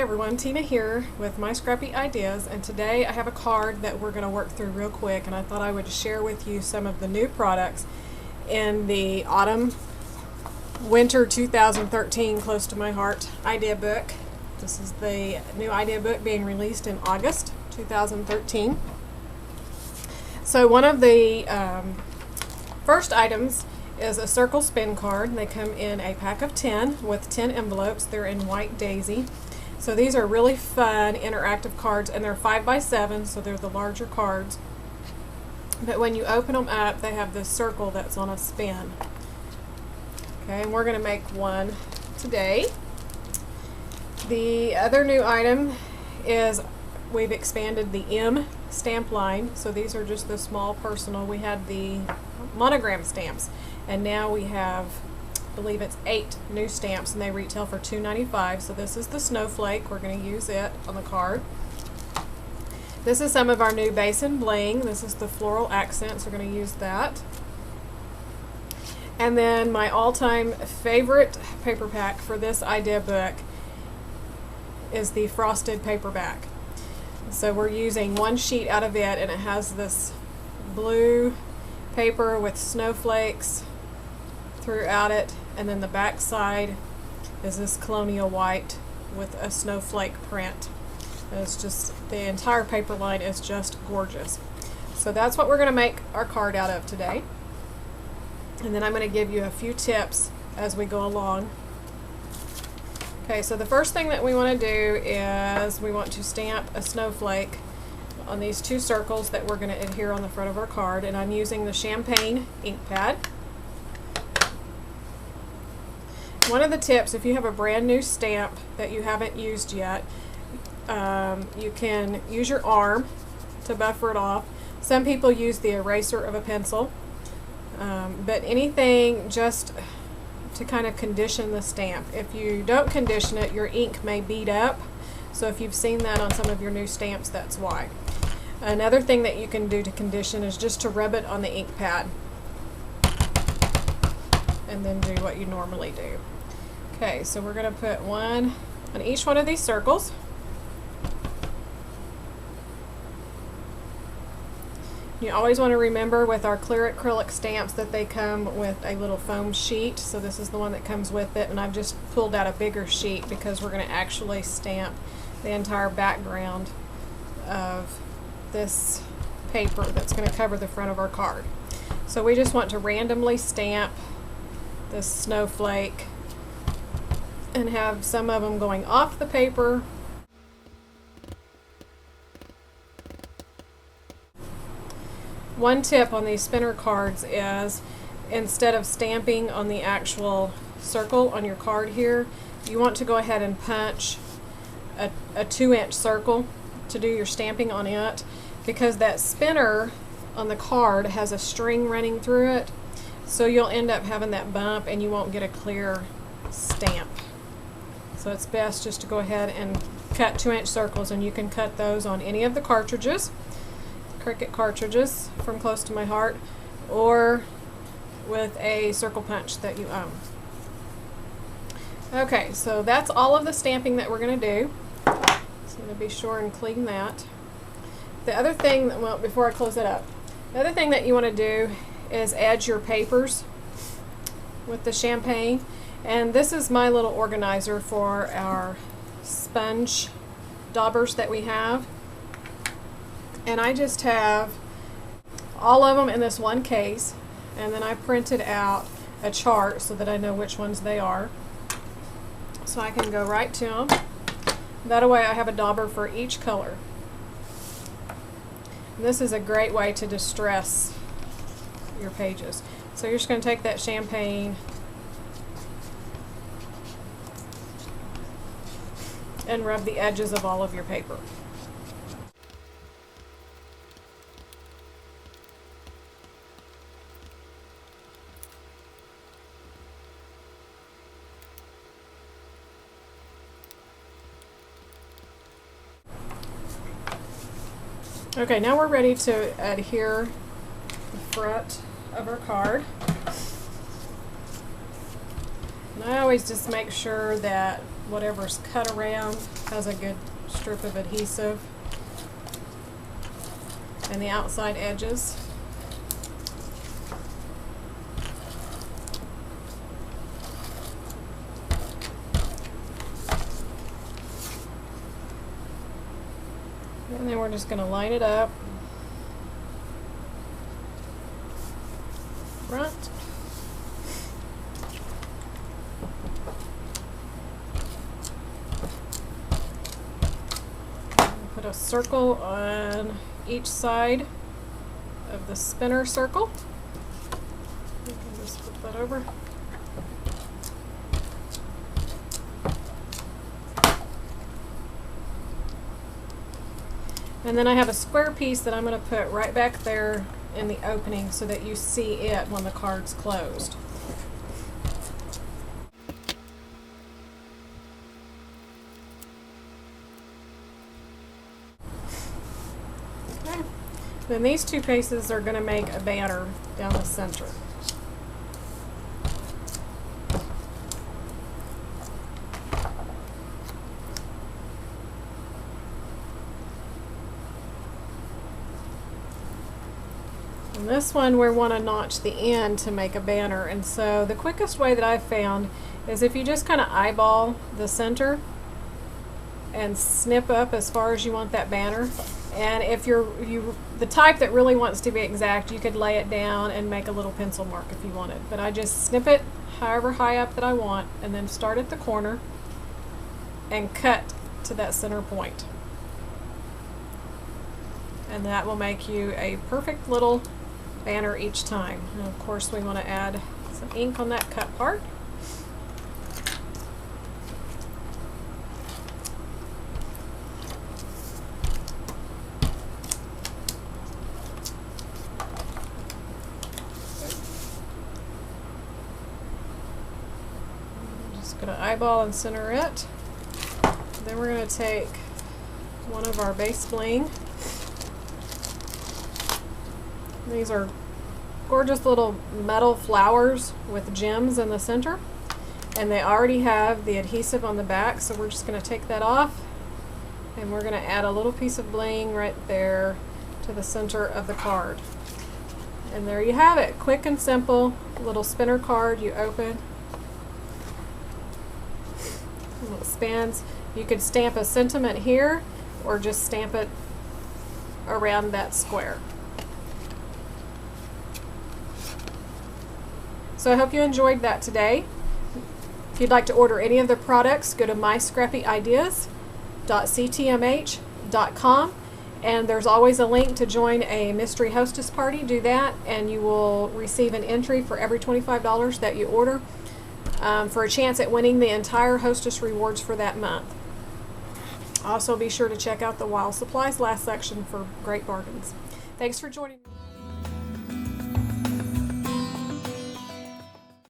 everyone, Tina here with My Scrappy Ideas, and today I have a card that we're going to work through real quick, and I thought I would share with you some of the new products in the autumn winter 2013 Close to My Heart idea book. This is the new idea book being released in August 2013. So one of the first items is a circle spin card. They come in a pack of 10 with 10 envelopes. They're in white daisy. So these are really fun interactive cards, and they're 5x7, so they're the larger cards. But when you open them up, they have this circle that's on a spin. Okay, and we're going to make one today. The other new item is we've expanded the M stamp line. So these are just the small personal. We had the monogram stamps, and now we have, I believe it's 8 new stamps, and they retail for $2.95. So this is the snowflake. We're going to use it on the card. This is some of our new base and bling. This is the floral accents. We're going to use that. And then my all-time favorite paper pack for this idea book is the frosted paperback. So we're using one sheet out of it, and it has this blue paper with snowflakes throughout it, and then the back side is this colonial white with a snowflake print. And it's just, the entire paper line is just gorgeous. So that's what we're going to make our card out of today. And then I'm going to give you a few tips as we go along. Okay, so the first thing that we want to do is we want to stamp a snowflake on these 2 circles that we're going to adhere on the front of our card, and I'm using the champagne ink pad. One of the tips, if you have a brand new stamp that you haven't used yet, you can use your arm to buffer it off. Some people use the eraser of a pencil, but anything just to kind of condition the stamp. If you don't condition it, your ink may bead up. So if you've seen that on some of your new stamps, that's why. Another thing that you can do to condition is just to rub it on the ink pad and then do what you normally do. Okay, so we're going to put one on each one of these circles. You always want to remember with our clear acrylic stamps that they come with a little foam sheet. So this is the one that comes with it, and I've just pulled out a bigger sheet because we're going to actually stamp the entire background of this paper that's going to cover the front of our card. So we just want to randomly stamp this snowflake and have some of them going off the paper. One tip on these spinner cards is, instead of stamping on the actual circle on your card here, you want to go ahead and punch a 2-inch circle to do your stamping on it, because that spinner on the card has a string running through it, so you'll end up having that bump and you won't get a clear stamp. So it's best just to go ahead and cut 2-inch circles, and you can cut those on any of the cartridges, Cricut cartridges from Close to My Heart, or with a circle punch that you own. Okay, so that's all of the stamping that we're going to do. So I'm going to be sure and clean that. The other thing, well, before I close it up, the other thing that you want to do is edge your papers with the champagne. And this is my little organizer for our sponge daubers that we have. And I just have all of them in this one case, and then I printed out a chart so that I know which ones they are. So I can go right to them. That way I have a dauber for each color. And this is a great way to distress your pages. So you're just going to take that champagne and rub the edges of all of your paper. Okay, now we're ready to adhere the front of our card. And I always just make sure that whatever's cut around has a good strip of adhesive, and the outside edges. And then we're just going to line it up front. Put a circle on each side of the spinner circle. You can just flip that over. And then I have a square piece that I'm going to put right back there in the opening so that you see it when the card's closed. Okay. Then these two pieces are going to make a banner down the center. And this one we want to notch the end to make a banner, and so the quickest way that I've found is if you just kind of eyeball the center and snip up as far as you want that banner. And if you're the type that really wants to be exact, you could lay it down and make a little pencil mark if you wanted. But I just snip it however high up that I want, and then start at the corner and cut to that center point. And that will make you a perfect little banner each time. And of course we want to add some ink on that cut part. I'm just going to eyeball and center it. Then we're going to take one of our base bling. These are gorgeous little metal flowers with gems in the center, and they already have the adhesive on the back, so we're just going to take that off, and we're going to add a little piece of bling right there to the center of the card. And there you have it. Quick and simple little spinner card. You open, and it spins. You could stamp a sentiment here or just stamp it around that square. So I hope you enjoyed that today. If you'd like to order any of the products, go to myscrappyideas.ctmh.com, and there's always a link to join a mystery hostess party. Do that and you will receive an entry for every $25 that you order for a chance at winning the entire hostess rewards for that month. Also be sure to check out the Wild Supplies last section for great bargains. Thanks for joining me.